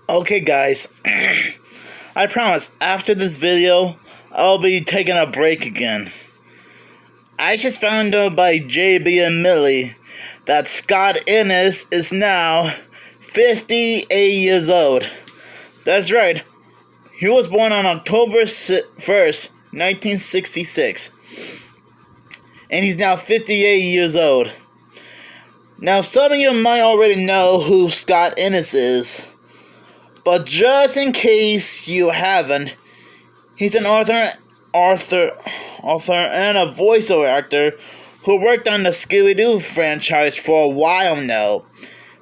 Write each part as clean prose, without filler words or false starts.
Okay guys, I promise after this video, I'll be taking a break again. I just found out by JB and Millie that Scott Innes is now 58 years old. That's right, he was born on October 1st, 1966. And he's now 58 years old. Now some of you might already know who Scott Innes is. But just in case you haven't, he's an author and a voiceover actor who worked on the Scooby-Doo franchise for a while now.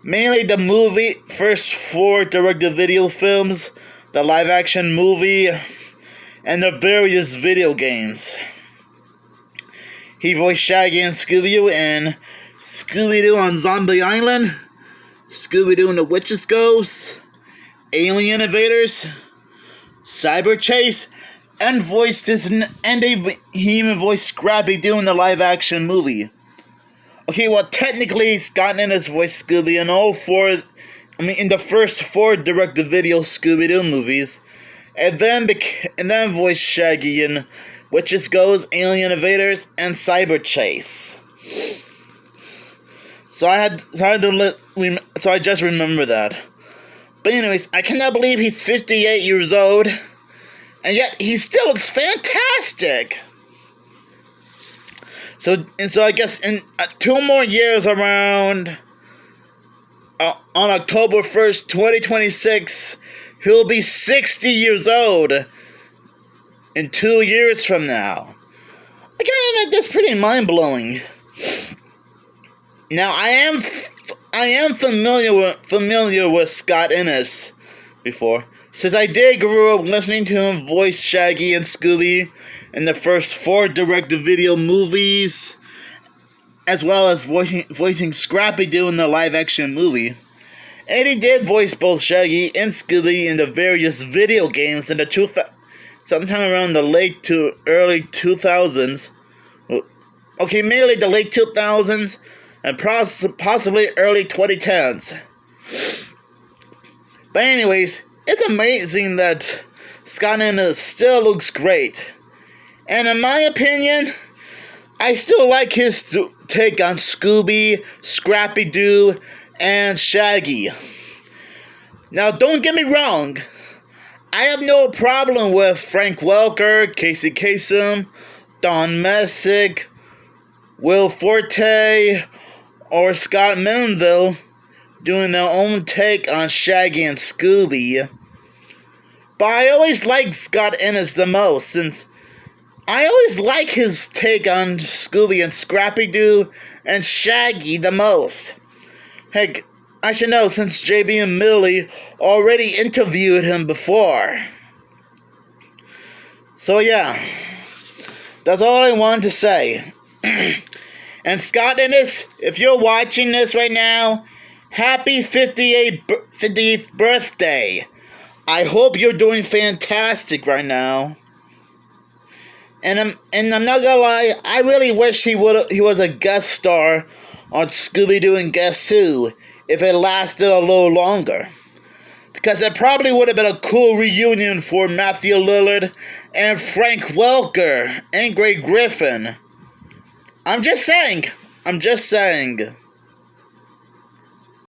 Mainly the first 4 direct-to-video films, the live-action movie, and the various video games. He voiced Shaggy and Scooby-Doo in Scooby-Doo on Zombie Island, Scooby-Doo and the Witch's Ghost, Alien Invaders, Cyber Chase, and he even voiced Scrappy-Doo in the live-action movie. Okay, well, technically, Scott Innes voiced Scooby in the first 4 direct-to-video Scooby-Doo movies, and then voiced Shaggy in Witch's Ghost, Alien Invaders, and Cyber Chase. So I just remember that. But anyways, I cannot believe he's 58 years old, and yet he still looks fantastic. So I guess in 2 more years, around on October 1st, 2026, he'll be 60 years old. In 2 years from now. Again, that's pretty mind-blowing. Now, I am familiar with Scott Innes before, since I did grow up listening to him voice Shaggy and Scooby in the first 4 direct-to-video movies, as well as voicing Scrappy-Doo in the live-action movie. And he did voice both Shaggy and Scooby in the various video games in the sometime around the late to early 2000s. Okay, mainly the late 2000s and possibly early 2010s. But anyways, it's amazing that Scott Innes still looks great. And in my opinion, I still like his take on Scooby, Scrappy-Doo, and Shaggy. Now, don't get me wrong. I have no problem with Frank Welker, Casey Kasem, Don Messick, Will Forte, or Scott Menville doing their own take on Shaggy and Scooby. But I always liked Scott Innes the most, since I always like his take on Scooby and Scrappy-Doo and Shaggy the most. Heck, I should know, since JB and Millie already interviewed him before. So yeah, that's all I wanted to say. And Scott Innes, if you're watching this right now, happy 58th birthday. I hope you're doing fantastic right now. And I'm not gonna lie, I really wish he was a guest star on Scooby-Doo and Guess Who, if it lasted a little longer. Because it probably would have been a cool reunion for Matthew Lillard and Frank Welker and Greg Griffin. I'm just saying.